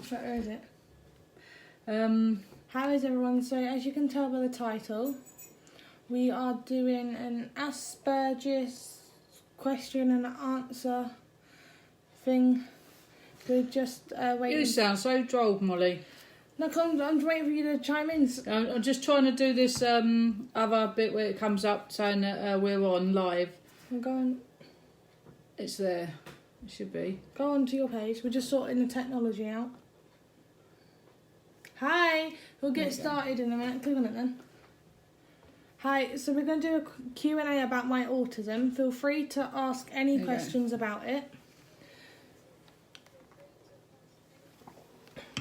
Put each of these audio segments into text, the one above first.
Where is it? How is everyone? So, as you can tell by the title, we are doing an Aspergers question and answer thing. We're just waiting. You sound so droll, Molly. No, I'm just waiting for you to chime in. I'm just trying to do this other bit where it comes up saying that we're on live. I'm going. It's there. It should be. Go on to your page. We're just sorting the technology out. Hi. We'll get started in a minute. Click on it then. Hi. So we're going to do a Q&A about my autism. Feel free to ask any questions about it.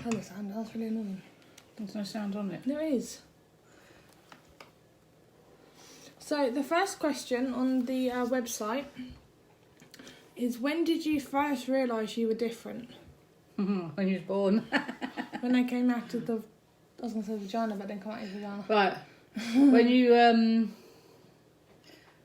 Oh, the sound. That's really annoying. There's no sound on it. There is. So the first question on the website is, when did you first realise you were different? When you was born. When I came out of the... I was going to say vagina, but then come out of the vagina. Right.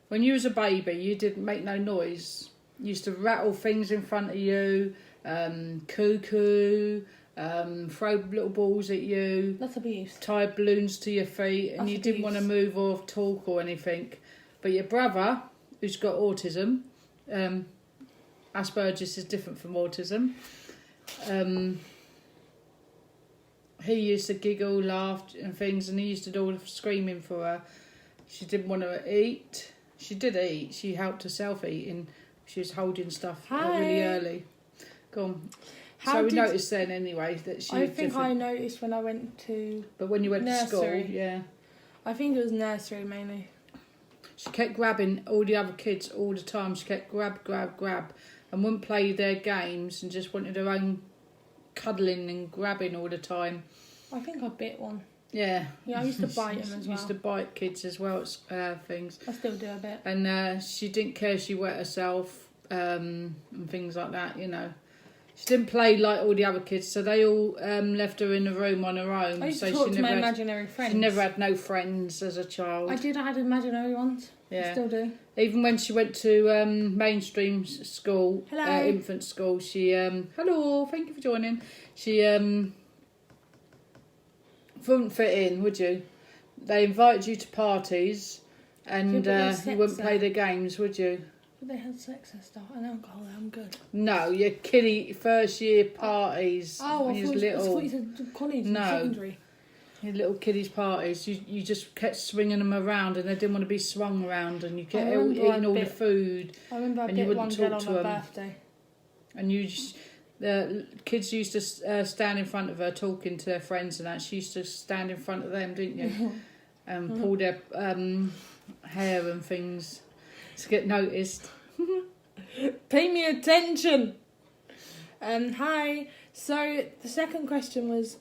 When you was a baby, you didn't make no noise. You used to rattle things in front of you, cuckoo, throw little balls at you. That's abuse. Tie balloons to your feet, and That's you abuse. didn't want to move or talk or anything. But your brother, who's got autism, Aspergers is different from autism. He used to giggle, laugh and things, and he used to do all the screaming for her. She didn't want to eat. She did eat. She helped herself eating. She was holding stuff really early. Go on. So we noticed then anyway that she was think different. I noticed when I went to... But when you went to school, nursery. yeah. I think it was nursery mainly. She kept grabbing all the other kids all the time. She kept grab, and wouldn't play their games and just wanted her own cuddling and grabbing all the time. I think I bit one. Yeah. Yeah, I used to bite him as well. Used to bite kids as well at things. I still do a bit. And she didn't care if she wet herself and things like that, you know. She didn't play like all the other kids, so they all left her in the room on her own. I used so to talk she to my never imaginary friends. She never had no friends as a child. I had imaginary ones. Yeah. I still do. Even when she went to mainstream school, Hello. infant school, she hello, thank you for joining. She wouldn't fit in, would you? They invited you to parties, and you wouldn't play their games, would you? But they had sex and stuff and alcohol. I'm good. No, your kiddie first year parties. Oh, when you was little. I thought you said college. No. Secondary. Your little kiddies parties, you just kept swinging them around, and they didn't want to be swung around, and you kept eating all the food. I remember I and you bit wouldn't one girl talk on to my them. birthday. And the kids used to stand in front of her talking to their friends, and that she used to stand in front of them, didn't you? And pull their hair and things to get noticed. Pay me attention. Hi. So the second question was,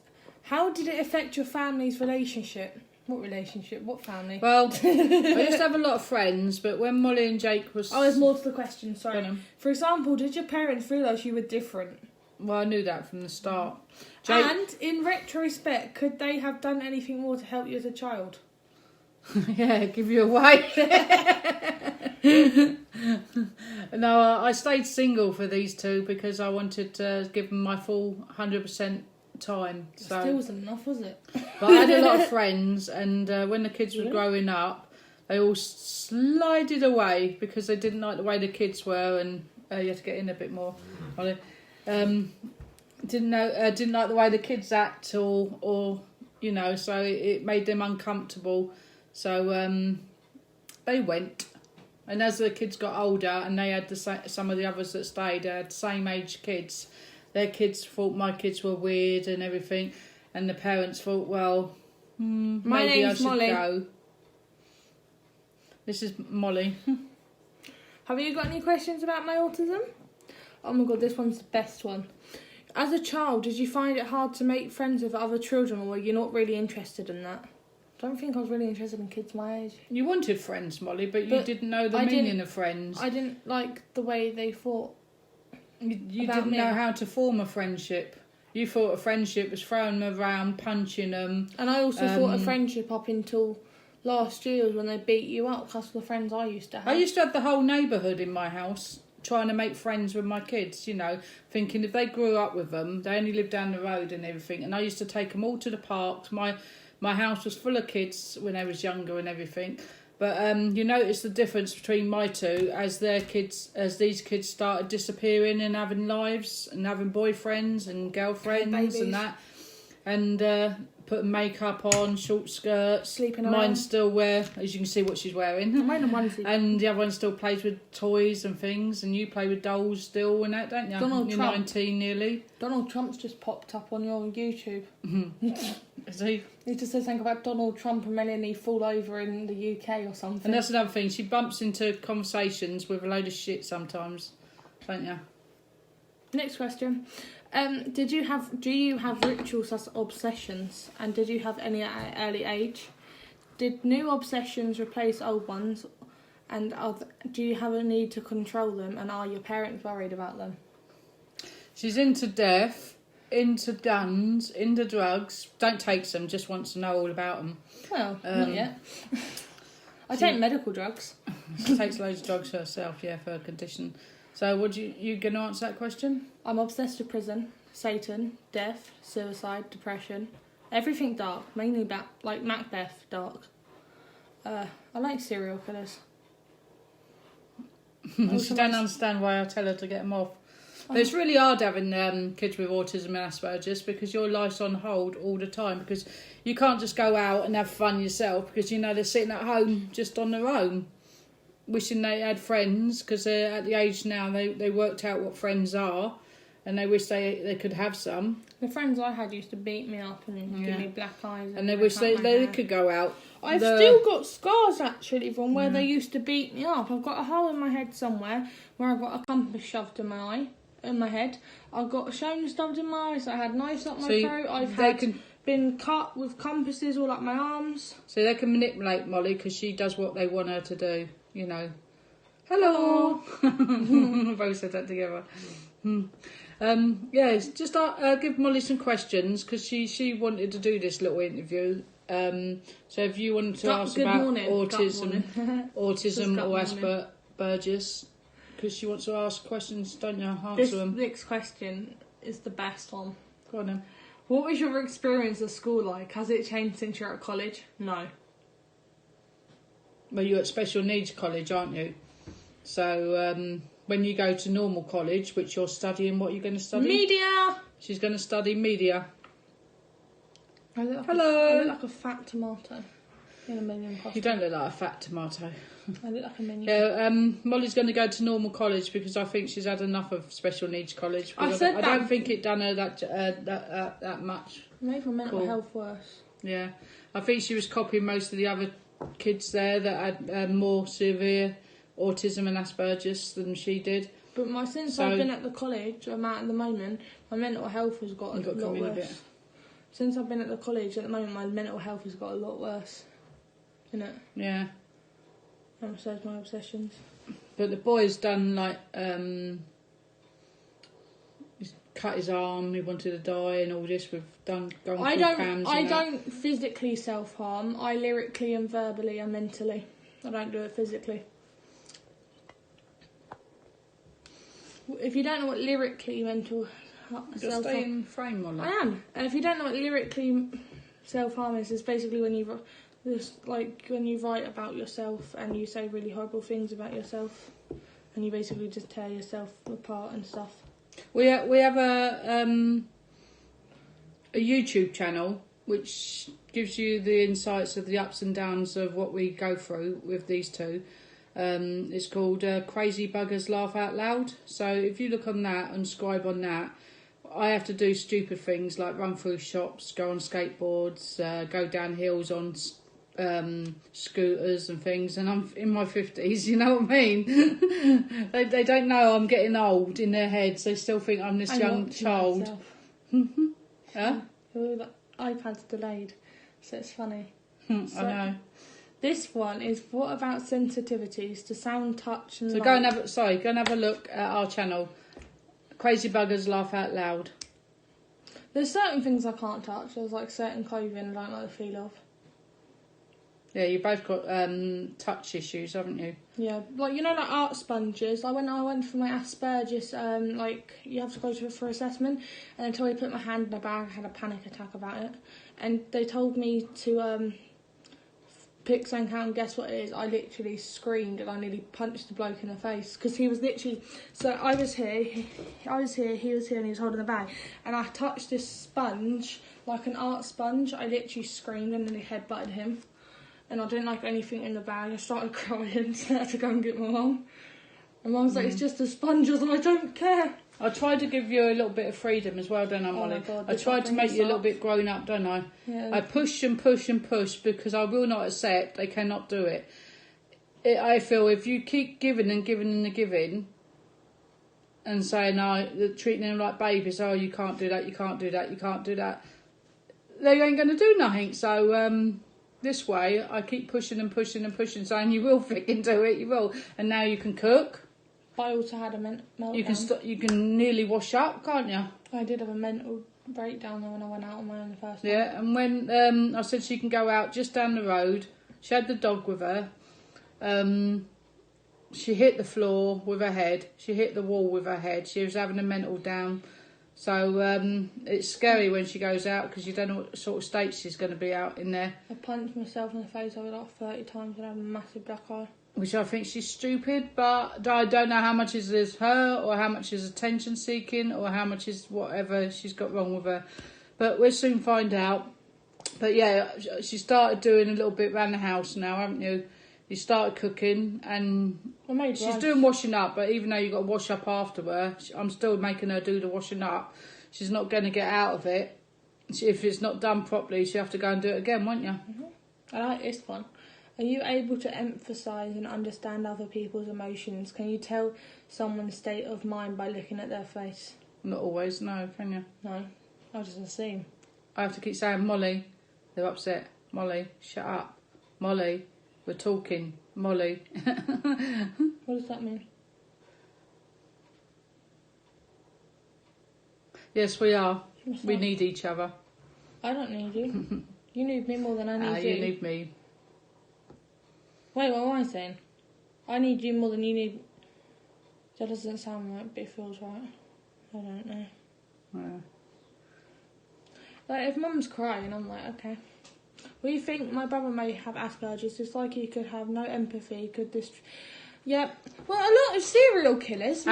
how did it affect your family's relationship? What relationship? What family? Well, I used to have a lot of friends, but when Molly and Jake was... Oh, there's more to the question, sorry. Go on. For example, did your parents realise you were different? Well, I knew that from the start. Jake... And, in retrospect, could they have done anything more to help you as a child? Yeah, give you away. No, I stayed single for these two because I wanted to give them my full 100% time. So. Still wasn't enough, was it? But I had a lot of friends, and when the kids were growing up, they all slided away because they didn't like the way the kids were, and you had to get in a bit more. Didn't like the way the kids act, or you know, so it made them uncomfortable. So they went, and as the kids got older, and they had some of the others that stayed, they had the same age kids. Their kids thought my kids were weird and everything, and the parents thought, well, maybe I should Molly. go. This is Molly. Have you got any questions about my autism? Oh my god, this one's the best one. As a child, did you find it hard to make friends with other children, or were you not really interested in that? I don't think I was really interested in kids my age. You wanted friends, Molly, but you didn't know the meaning of friends. I didn't like the way they thought. You didn't know how to form a friendship. You thought a friendship was throwing them around, punching them. And I also thought a friendship up until last year was when they beat you up. That's the friends I used to have. I used to have the whole neighbourhood in my house trying to make friends with my kids, you know, thinking if they grew up with them, they only lived down the road and everything, and I used to take them all to the parks. My house was full of kids when I was younger and everything. But you notice the difference between my two as these kids started disappearing and having lives and having boyfriends and girlfriends and that, and putting makeup on, short skirts. Sleeping around. Mine still wear, as you can see, what she's wearing. I'm wearing a onesie. And the other one still plays with toys and things, and you play with dolls still and that, don't you? Donald You're Trump. 19 nearly. Donald Trump's just popped up on your YouTube. Is he? He just says something about Donald Trump and Melanie fall over in the UK or something. And that's another thing. She bumps into conversations with a load of shit sometimes, don't you? Next question. Do you have rituals as obsessions, and did you have any at an early age? Did new obsessions replace old ones, and do you have a need to control them, and are your parents worried about them? She's into death, into guns, into drugs. Don't take some, just wants to know all about them. Well, not yet. I take medical drugs. She takes loads of drugs herself, yeah, for her condition. So, would you going to answer that question? I'm obsessed with prison, Satan, death, suicide, depression, everything dark, mainly like Macbeth dark. I like serial killers. She don't understand why I tell her to get them off. But it's really hard having kids with autism and Aspergers, because your life's on hold all the time, because you can't just go out and have fun yourself, because you know they're sitting at home just on their own, wishing they had friends, because they're at the age now they worked out what friends are, and they wish they could have some. The friends I had used to beat me up and give me black eyes. And they wish they could go out. I've still got scars actually from where they used to beat me up. I've got a hole in my head somewhere where I got a compass shoved in my head. I've got stones stuffed in my eyes. I had knives up my throat. I've been cut with compasses all up my arms. So they can manipulate Molly, because she does what they want her to do. You know. Hello. Both said that together. Just give Molly some questions, because she wanted to do this little interview. So if you wanted to ask about autism or Aspergers, because she wants to ask questions, don't you? Answer them. This next question is the best one. Go on then. What was your experience of school like? Has it changed since you're at college? No. Well, you're at special needs college, aren't you? So when you go to normal college, which you're studying, what are you going to study? Media! She's going to study media. I look like a fat tomato in a minion costume. You don't look like a fat tomato. I look like a minion. Yeah, Molly's going to go to normal college, because I think she's had enough of special needs college. I don't think it done her that much. Made my mental health worse. Yeah, I think she was copying most of the other kids there that had more severe autism and Asperger's than she did. But since I've been at the college I'm at the moment, my mental health has got a lot worse. Since I've been at the college at the moment, my mental health has got a lot worse. Isn't it? Yeah. And so my obsessions. But the boy's done like he's cut his arm. He wanted to die, and all this. We've gone through cams. I don't physically self-harm. I lyrically and verbally and mentally. I don't do it physically. If you don't know what lyrically mental self-harm... Stay in frame on that. I am. And if you don't know what lyrically self-harm is, it's basically when you write about yourself and you say really horrible things about yourself, and you basically just tear yourself apart and stuff. We have a YouTube channel which gives you the insights of the ups and downs of what we go through with these two. It's called Crazy Buggers Laugh Out Loud. So if you look on that and subscribe on that, I have to do stupid things like run through shops, go on skateboards, go down hills on scooters and things, and I'm in my 50s, you know what I mean? they don't know I'm getting old in their heads. They still think I'm this young child. Huh? The iPad's delayed, so it's funny. I know. This one is, what about sensitivities to sound, touch and light? Go and have a look at our channel. Crazy Buggers Laugh Out Loud. There's certain things I can't touch. There's like certain clothing I don't like the feel of. Yeah, you both got touch issues, haven't you? Yeah, like you know, like art sponges. When I went for my Aspergers, like you have to go to for assessment, and until I put my hand in the bag, I had a panic attack about it, and they told me to pick something out, and guess what it is? I literally screamed and I nearly punched the bloke in the face because he was literally. So I was here, he was here, and he was holding the bag, and I touched this sponge like an art sponge. I literally screamed and nearly headbutted him. And I didn't like anything in the bag. I started crying, so I had to go and get my mum. And Mum's like, it's just a sponge. I was like, I don't care. I tried to give you a little bit of freedom as well, don't I, Molly? Oh my God, I tried to make you a little bit grown up, don't I? Yeah. I push and push and push because I will not accept they cannot do it. I feel if you keep giving and giving and giving and saying, treating them like babies, oh, you can't do that, you can't do that, you can't do that, they ain't going to do nothing. So, this way, I keep pushing and pushing and pushing, saying you will freaking do it, you will. And now you can cook. I also had a meltdown. You can nearly wash up, can't you? I did have a mental breakdown when I went out on my own the first time. Yeah, and when I said she can go out just down the road, she had the dog with her. She hit the floor with her head. She hit the wall with her head. She was having a mental down. So it's scary when she goes out because you don't know what sort of state she's going to be out in there. I punched myself in the face over like 30 times and I had a massive black eye. Which I think she's stupid, but I don't know how much is her or how much is attention seeking or how much is whatever she's got wrong with her. But we'll soon find out. But yeah, she started doing a little bit around the house now, haven't you? You started cooking and she's doing washing up, but even though you've got to wash up after her, I'm still making her do the washing up. She's not going to get out of it. If it's not done properly, she'll have to go and do it again, won't you? Mm-hmm. I like this one. Are you able to empathise and understand other people's emotions? Can you tell someone's state of mind by looking at their face? Not always, no, can you? No, I just assume. I have to keep saying, Molly, they're upset. Molly, shut up. Molly, we're talking. Molly. What does that mean? Yes, we are. We need each other. I don't need you. You need me more than I need you. You need me. Wait, what am I saying? I need you more than you need... That doesn't sound right, but it feels right. I don't know. Yeah. Like, if Mum's crying, I'm like, okay. We think my brother may have Aspergers, just like he could have no empathy, could this... Yeah, well, a lot of serial killers...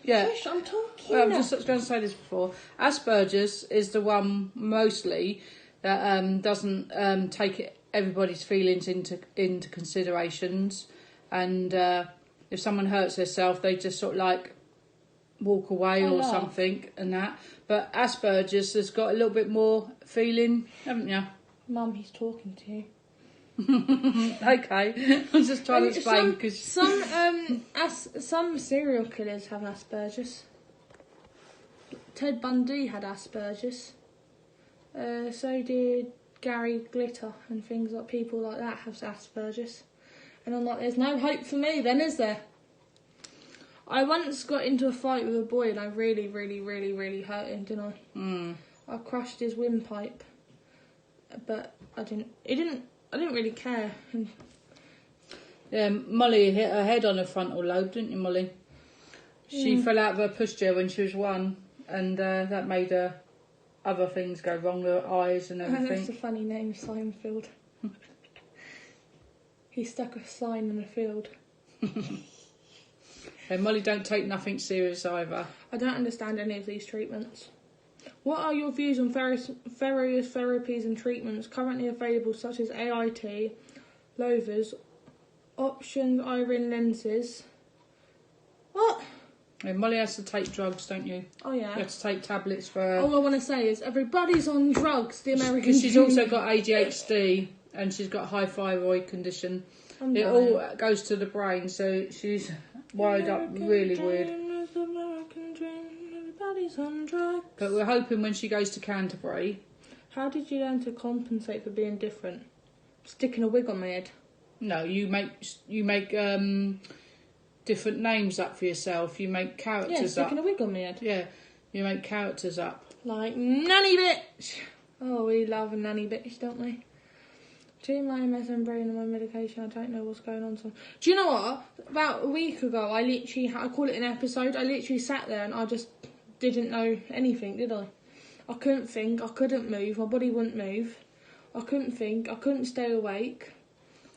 Yeah. Gosh, I'm talking Well, I'm now. just going to say this before. Asperger's is the one, mostly, that doesn't take everybody's feelings into considerations, and if someone hurts themselves, they just sort of like walk away or something and that. But Asperger's has got a little bit more feeling, haven't you? Mum, he's talking to you. Okay, I'm just trying to explain because some serial killers have Asperger's. Ted Bundy had Asperger's. So did Gary Glitter and things like people like that have Asperger's. And I'm like, there's no hope for me then, is there? I once got into a fight with a boy and I really, really, really, really hurt him, didn't I? Mm. I crushed his windpipe, but I didn't really care. Yeah, Molly hit her head on her frontal lobe, didn't you, Molly? She fell out of her pushchair when she was 1, and that made her other things go wrong, with her eyes and everything. That's a funny name, Signfield. He stuck a sign in a field. And Molly don't take nothing serious either. I don't understand any of these treatments. What are your views on various therapies and treatments currently available, such as AIT, LOVAs, options, iron lenses? What? Yeah, Molly has to take drugs, don't you? Oh, yeah. You have to take tablets for... All I want to say is everybody's on drugs, the American... Because she's also got ADHD and she's got high thyroid condition. It all goes to the brain, so she's wired up really weird. Everybody's on drugs. But we're hoping when she goes to Canterbury... How did you learn to compensate for being different? Sticking a wig on my head? No, you make different names up for yourself. You make characters up. Sticking a wig on my head. Yeah, you make characters up. Like Nanny Bitch. Oh, we love a Nanny Bitch, don't we? Too my MS and brain and my medication. I don't know what's going on. So, do you know what? About a week ago, I call it an episode. I literally sat there and I just didn't know anything, did I? I couldn't think. I couldn't move. My body wouldn't move. I couldn't think. I couldn't stay awake.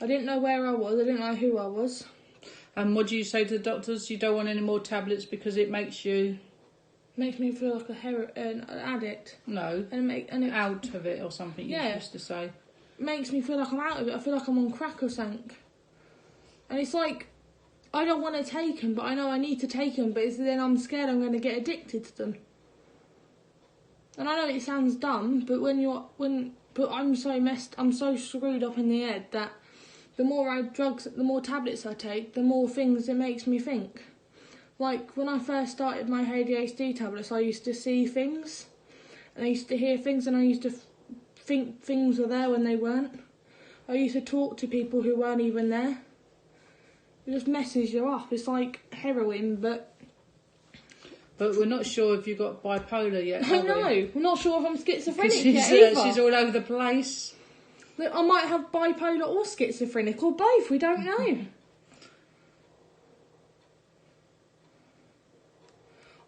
I didn't know where I was. I didn't know who I was. And what do you say to the doctors? You don't want any more tablets because it makes you... Makes me feel like an addict. No. And out of it or something you used to say. Makes me feel like I'm out of it. I feel like I'm on crack or something. And it's like, I don't want to take them, but I know I need to take them, but then I'm scared I'm going to get addicted to them. And I know it sounds dumb, but but I'm so screwed up in the head that the more tablets I take, the more things it makes me think. Like, when I first started my ADHD tablets, I used to see things, and I used to hear things, and I used to think things were there when they weren't. I used to talk to people who weren't even there. It just messes you up. It's like heroin, but we're not sure if you've got bipolar yet. I know. We're not sure if I'm schizophrenic yet either. She's all over the place. I might have bipolar or schizophrenic, or both. We don't know.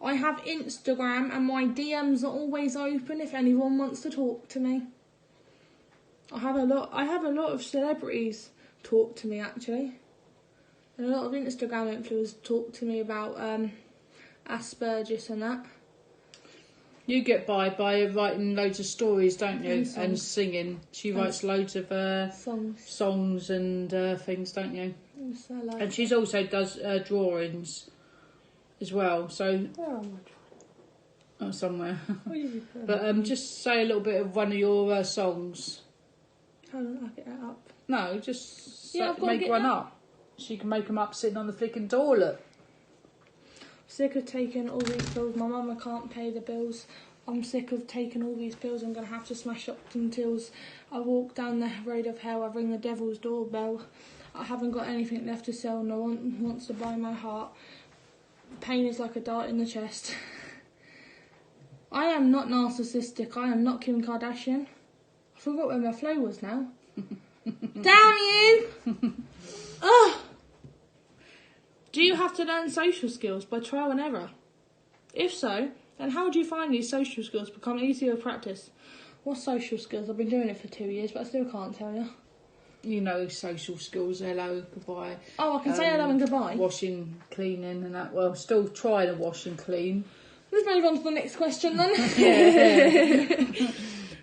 I have Instagram and my DMs are always open if anyone wants to talk to me. I have a lot of celebrities talk to me actually. And a lot of Instagram influencers talk to me about Aspergers and that. You get by writing loads of stories, don't you? And singing. She writes loads of songs and things, don't you? Yes, I like and she also does drawings as well. So where am I drawing? Oh, somewhere. But just say a little bit of one of your songs. Hold on, I'll get that up. No, just Yeah, make one up. She can make them up sitting on the flipping toilet. Sick of taking all these bills. My mum can't pay the bills. I'm sick of taking all these pills. I'm going to have to smash up some tills. I walk down the road of hell. I ring the devil's doorbell. I haven't got anything left to sell. No one wants to buy my heart. Pain is like a dart in the chest. I am not narcissistic. I am not Kim Kardashian. I forgot where my flow was now. Damn you! Ugh! Do you have to learn social skills by trial and error? If so, then how do you find these social skills become easier to practice? What social skills? I've been doing it for 2 years, but I still can't tell you. You know, social skills, hello, goodbye. Oh, I can say hello and goodbye. Washing, cleaning and that. Well, still trying to wash and clean. Let's move on to the next question then.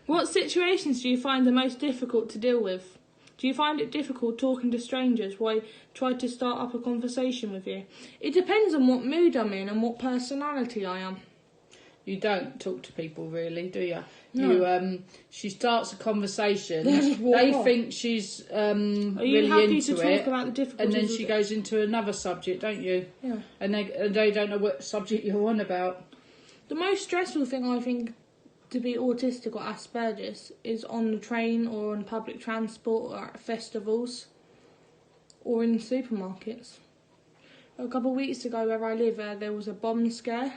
What situations do you find the most difficult to deal with? Do you find it difficult talking to strangers while I try to start up a conversation with you? It depends on what mood I'm in and what personality I am. You don't talk to people really, do you? No. She starts a conversation. They think she's Are you really happy into to talk it, about the difficulties? and then she goes into another subject, don't you? Yeah. And they don't know what subject you're on about. The most stressful thing I think to be autistic or Aspergers is on the train or on public transport or at festivals or in supermarkets. A couple of weeks ago where I live, there was a bomb scare,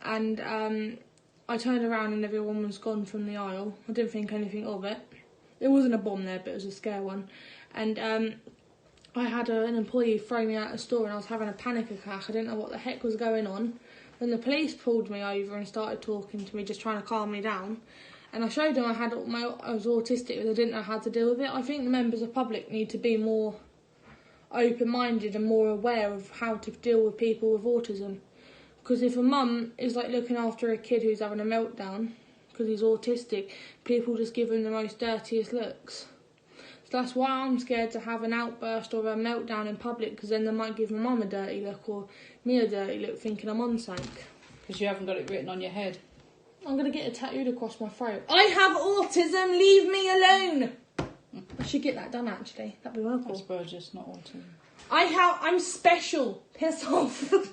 and I turned around and everyone was gone from the aisle. I didn't think anything of it. There wasn't a bomb there, but it was a scare one. And I had an employee throw me out of the store and I was having a panic attack. I didn't know what the heck was going on. Then the police pulled me over and started talking to me, just trying to calm me down. And I showed them I was autistic, but I didn't know how to deal with it. I think the members of the public need to be more open-minded and more aware of how to deal with people with autism. Because if a mum is like looking after a kid who's having a meltdown because he's autistic, people just give him the most dirtiest looks. So that's why I'm scared to have an outburst or a meltdown in public, because then they might give my mum a dirty look or me a dirty look thinking I'm on something. Because you haven't got it written on your head. I'm going to get it tattooed across my throat. I have autism, leave me alone! I should get that done actually. That'd be well cool. Aspergers, not autism. I'm special. Piss off. Well,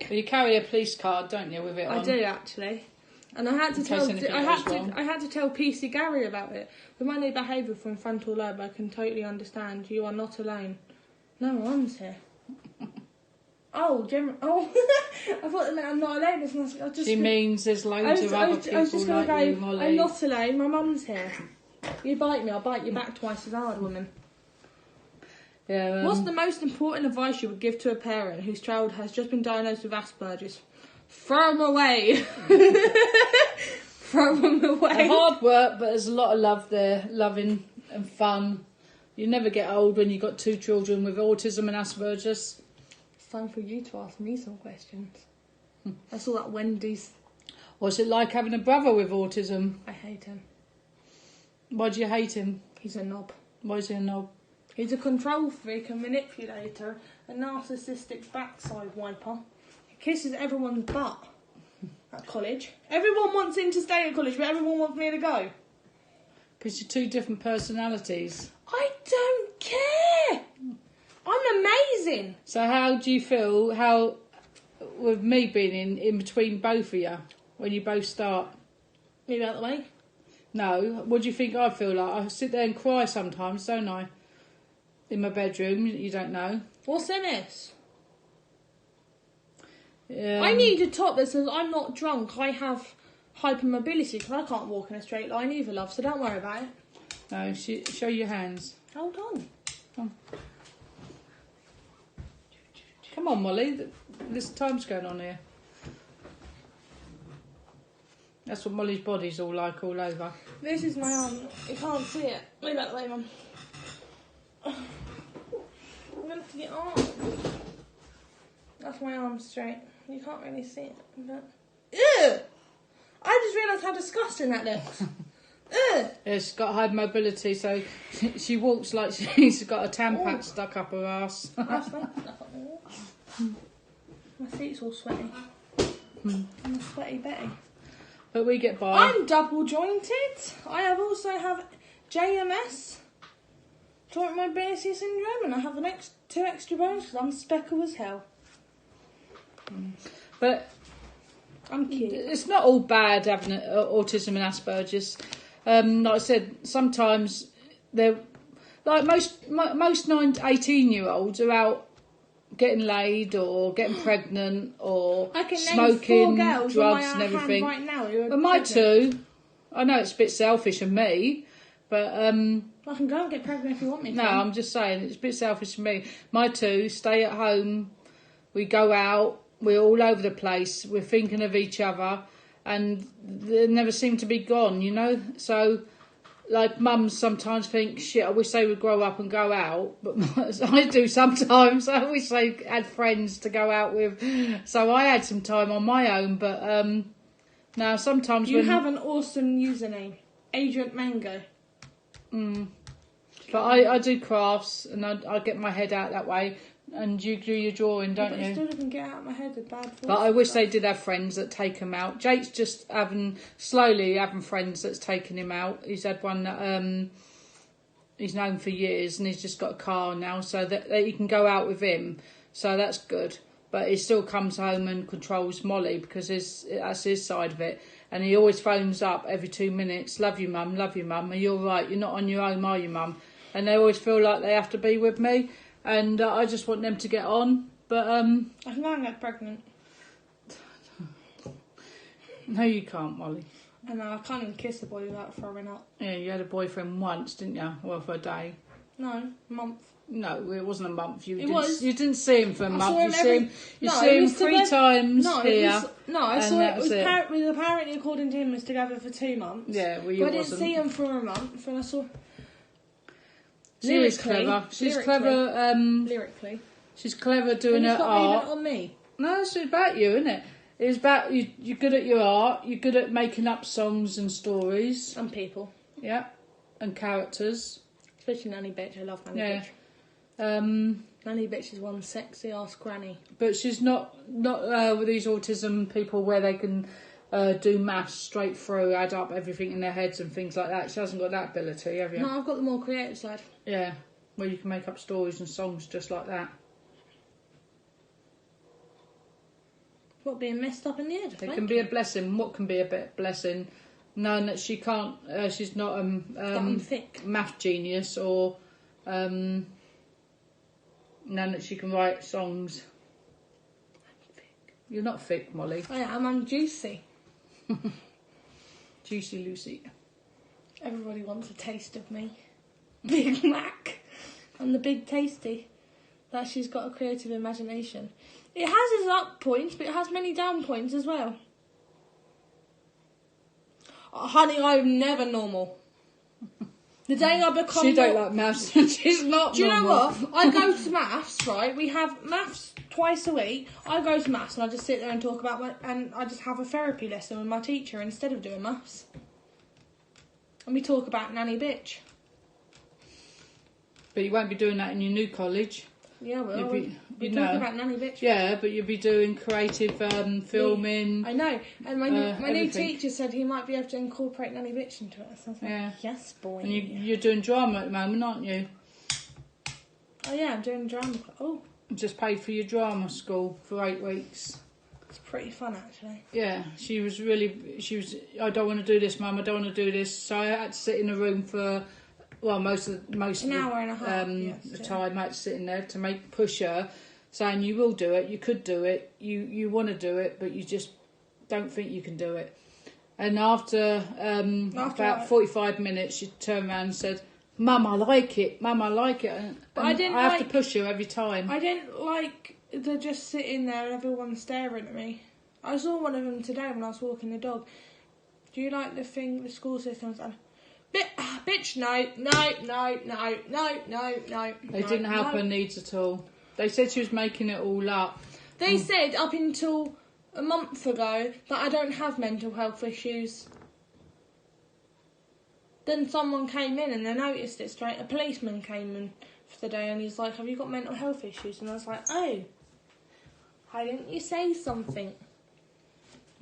you carry a police card, don't you, with it on? I do actually. And I had to tell PC Gary about it. With my new behaviour from frontal lobe, I can totally understand. You are not alone. No one's here. Oh, I thought it meant I'm not alone. She means there's loads of other people like you, Molly. I'm not alone. My mum's here. You bite me, I'll bite you back twice as hard, woman. Yeah. What's the most important advice you would give to a parent whose child has just been diagnosed with Aspergers? Throw them away. Throw them away. Hard work, but there's a lot of love there, loving and fun. You never get old when you've got 2 children with autism and Asperger's. It's time for you to ask me some questions. I saw that Wendy's. What's it like having a brother with autism? I hate him. Why do you hate him? He's a knob. Why is he a knob? He's a control freak, a manipulator, a narcissistic backside wiper. He kisses everyone's butt at college. Everyone wants him to stay at college, but everyone wants me to go. Because you're 2 different personalities. I don't care. I'm amazing. So how do you feel, with me being in between both of you, when you both start? Move out the way. No, what do you think I feel like? I sit there and cry sometimes, don't I? In my bedroom, you don't know. What's in this? Yeah. I need a top that says I'm not drunk, I have hypermobility, because I can't walk in a straight line either, love, so don't worry about it. No, show your hands. Hold on. Come on, Molly. This time's going on here. That's what Molly's body's all like all over. This is my arm. You can't see it. Move out the way, Mum. I'm going to have to get on. That's my arm straight. You can't really see it. But... Ew! I just realised how disgusting that looks. Ew! Yeah, she's got high mobility, so she walks like she's got a tampon stuck up her ass. That's not my feet's all sweaty. I'm a sweaty Betty. But we get by. I'm double jointed. I also have JMS, joint mobility syndrome, and I have 2 extra bones because I'm speckle as hell. But I'm cute. it's not all bad having autism and Asperger's. Like I said, sometimes they're like most 18-year-olds are out getting laid or getting pregnant or I can smoking, name 4 girls drugs on and my everything. hand right now who are But my pregnant. 2, I know it's a bit selfish of me, but I can go and get pregnant if you want me to. no, I'm just saying it's a bit selfish of me. My 2 stay at home. We go out. We're all over the place. We're thinking of each other, and they never seem to be gone. You know, so. Like mums sometimes think, shit, I wish they would grow up and go out. But I do sometimes. I wish they had friends to go out with. So I had some time on my own. But now sometimes You have an awesome username. Agent Mango. But I do crafts and I get my head out that way. And you do your drawing, don't But you? it still doesn't get out of my head with bad thoughts. But I wish they did have friends that take him out. Jake's just slowly having friends that's taking him out. He's had one that he's known for years, and he's just got a car now, so that he can go out with him. So that's good. But he still comes home and controls Molly because that's his side of it. And he always phones up every 2 minutes. Love you, mum. Love you, mum. Are you all right? You're not on your own, are you, mum? And they always feel like they have to be with me. And I just want them to get on. But I can go and get pregnant. no, you can't, Molly. I know, I can't even kiss a boy without throwing up. Yeah, you had a boyfriend once, didn't you? Well, for a day. No, month. No, it wasn't a month. You was. You didn't see him for a I month. saw him You see him. You see him 3 times here. I saw that it was it. was apparently, according to him, was together for 2 months. Yeah, well, you but I didn't wasn't. see him for a month, and I saw. She is clever. She's clever. Lyrically. She's clever doing her It's not art. even on me. No, it's about you, isn't it? It's about you. You're good at your art. You're good at making up songs and stories. And people. Yeah, and characters. Especially Nanny Bitch. I love Nanny Yeah. Bitch. Nanny Bitch is one sexy ass granny. But she's not with these autism people where they can do maths straight through, add up everything in their heads and things like that. She hasn't got that ability, have you? No, I've got the more creative side. Yeah, where you can make up stories and songs just like that. What, being messed up in the head? It can be a blessing. What can be a blessing? Knowing that she can't, she's not I'm thick. math genius, or knowing that she can write songs. I'm thick. You're not thick, Molly. I am. I'm juicy. Juicy Lucy. Everybody wants a taste of me. Big Mac. I'm the big tasty. That she's got a creative imagination. It has its up points, but it has many down points as well. Oh, honey, I'm never normal. The day I become... She don't like maths. She's not Do you know normal. what? I go to maths, right? We have maths twice a week. I go to maths and I just sit there and talk about and I just have a therapy lesson with my teacher instead of doing maths. And we talk about nanny bitch. But you won't be doing that in your new college. Yeah, well, we know. talk about nanny bitch. Yeah, but you'll be doing creative filming. I know. And my new everything. teacher said he might be able to incorporate nanny bitch into it. So I was like, Yeah. yes, boy. And you're doing drama at the moment, aren't you? Oh, yeah, I'm doing drama. Oh, Just paid for your drama school for 8 weeks. it's pretty fun, actually. Yeah, she was, I don't want to do this, Mum, I don't want to do this. So I had to sit in a room for, well, most of An hour and a half, the time I had to sit in there to push her, saying you will do it, you could do it, you want to do it, but you just don't think you can do it. And after about 45 minutes, she turned around and said, Mum, I like it. Mum, I like it. And But I didn't have to push her every time. I didn't like the just sitting there and everyone staring at me. I saw one of them today when I was walking the dog. Do you like the school system's done? Bitch, no. They didn't help her needs at all. They said she was making it all up. They said up until a month ago that I don't have mental health issues. Then someone came in and they noticed it straight. A policeman came in for the day and he's like, have you got mental health issues? And I was like, oh, why didn't you say something?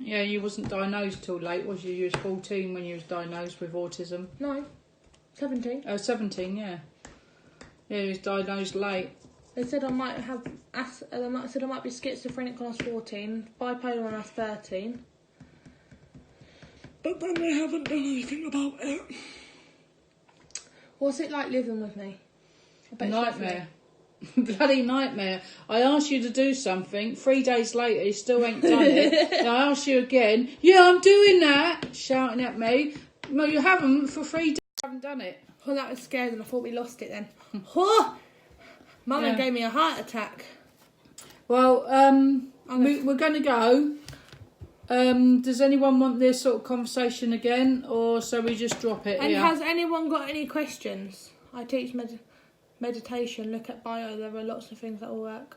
Yeah, you wasn't diagnosed till late, was you? You was 14 when you was diagnosed with autism. No, 17. Oh, 17, yeah. Yeah, you was diagnosed late. They said I might have, they said I might be schizophrenic when I was 14, bipolar when I was 13. But then they haven't done anything about it. What's it like living with me? I bet it's Nightmare. Bloody nightmare. I asked you to do something, 3 days later you still ain't done it. And I asked you again, yeah, I'm doing that, shouting at me. No, you haven't for 3 days. You haven't done it. Oh, that was scared and I thought we lost it then. Oh! Mama gave me a heart attack. Well, we're going to go. Does anyone want this sort of conversation again, or so we just drop it? And here? has anyone got any questions? I teach meditation. Look at bio. There are lots of things that will work.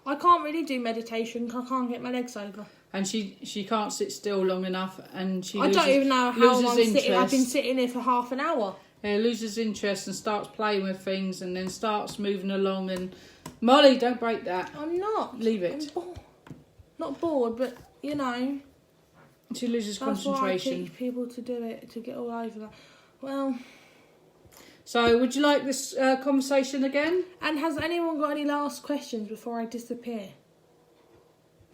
I can't really do meditation because I can't get my legs over. And she can't sit still long enough, and I don't even know how I'm sitting. I've been sitting here for half an hour. Yeah, loses interest and starts playing with things, and then starts moving along. And Molly, don't break that. I'm not. Leave it. Not bored, but you know. She loses That's concentration. why I teach people to do it, to get all over that. Well. So, would you like this conversation again? And has anyone got any last questions before I disappear?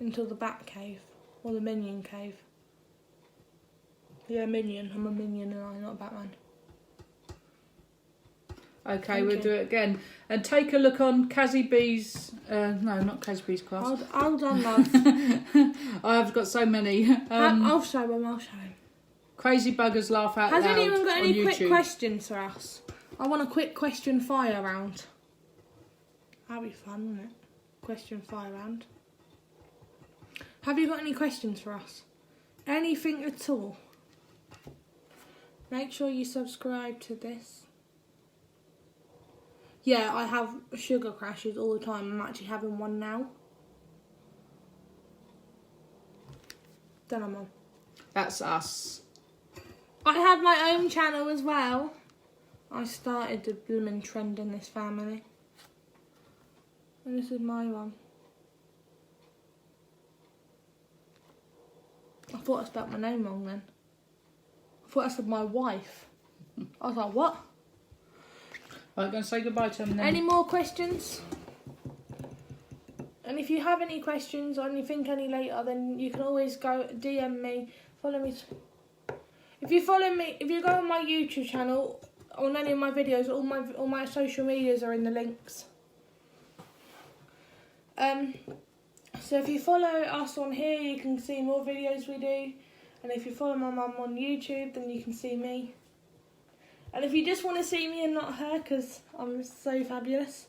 Into the Bat Cave. Or the Minion Cave. Yeah, Minion. I'm a Minion and I'm not Batman. Okay, we'll do it again. And take a look on Kazzy B's... no, not Kazzy B's class. I'll done love. I've got so many. I'll show him. Crazy Buggers Laugh Out Loud. Has anyone got any quick YouTube. questions for us? I want a quick question fire round. That'd be fun, wouldn't it? Question fire round. Have you got any questions for us? Anything at all? Make sure you subscribe to this. Yeah, I have sugar crashes all the time. I'm actually having one now. Don't know, Mum. That's us. I have my own channel as well. I started the blooming trend in this family. And this is my one. I thought I spelt my name wrong then. I thought I said my wife. I was like, what? I'm going to say goodbye to them then. Any more questions? And if you have any questions or you think any later, then you can always go DM me, follow me. If you follow me, if you go on my YouTube channel, on any of my videos, all my social medias are in the links. So if you follow us on here, you can see more videos we do. And if you follow my mum on YouTube, then you can see me. And if you just want to see me and not her, because I'm so fabulous,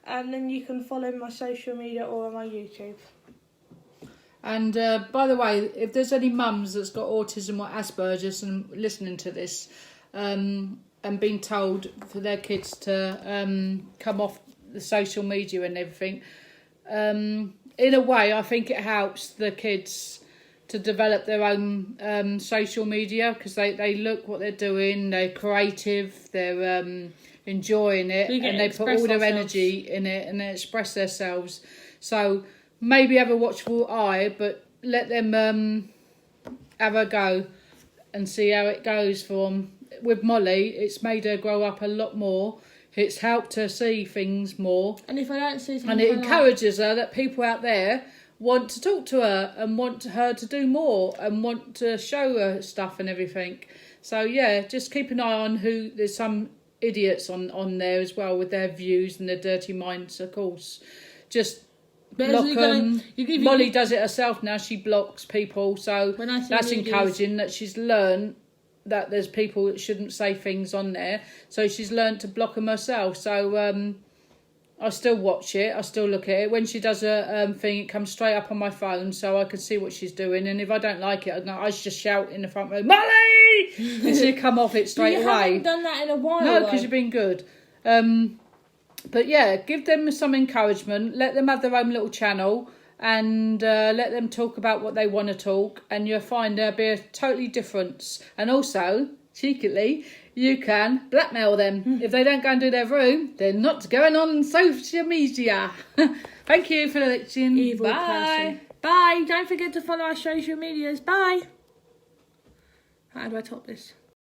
then you can follow my social media or on my YouTube. And by the way, if there's any mums that's got autism or Aspergers and listening to this, and being told for their kids to come off the social media and everything, in a way, I think it helps the kids to develop their own social media, because they look what they're doing, they're creative, they're enjoying it, and they put all their energy in it and they express themselves. So maybe have a watchful eye, but let them have a go and see how it goes for them. With Molly, it's made her grow up a lot more. It's helped her see things more. And if I don't see something, and it encourages her that people out there want to talk to her and want her to do more and want to show her stuff and everything. So yeah, just keep an eye on who. There's some idiots on there as well with their views and their dirty minds, of course. Just block them. Molly does it herself now. She blocks people, so that's encouraging that she's learned that there's people that shouldn't say things on there. So she's learned to block them herself. So I still watch it. I still look at it. When she does a thing, it comes straight up on my phone, so I can see what she's doing. And if I don't like it, I just shout in the front room, Molly! And she'll come off it straight away. You haven't done that in a while. No, because you've been good. But yeah, give them some encouragement. Let them have their own little channel, and let them talk about what they want to talk, and you'll find there'll be a totally difference. And also, cheekily, you can blackmail them. If they don't go and do their room, they're not going on social media. Thank you for watching. Evil Bye. person. Bye. Don't forget to follow our social medias. Bye. How do I top this?